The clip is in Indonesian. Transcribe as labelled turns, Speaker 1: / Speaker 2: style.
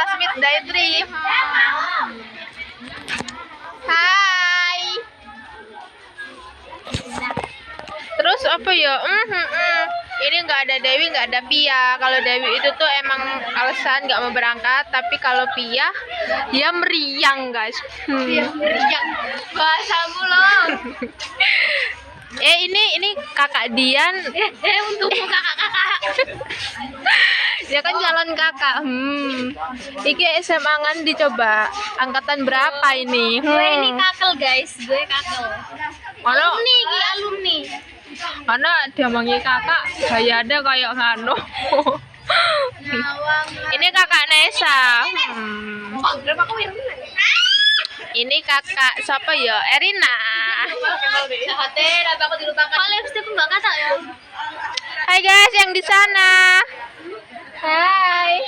Speaker 1: Sweet Daydream. Hai. Terus apa ya? Ini nggak ada Dewi, nggak ada Pia. Kalau Dewi itu tuh emang alasan nggak mau berangkat, tapi kalau Pia dia meriang guys.
Speaker 2: Dia meriang. Bahasamu loh.
Speaker 1: Ini kakak Dian.
Speaker 2: Untukmu kakak-kakak.
Speaker 1: Dia kan calon kakak. Iki SMA kan dicoba. Angkatan berapa ini?
Speaker 2: Gue ini kakel guys, gue kakel. Alumni, alumni.
Speaker 1: Karena dia manggil kakak, gaya ada kayak ngano. Ini kakak Nesa. Ini kakak siapa ya? Erina. Hai guys yang di sana. Hai.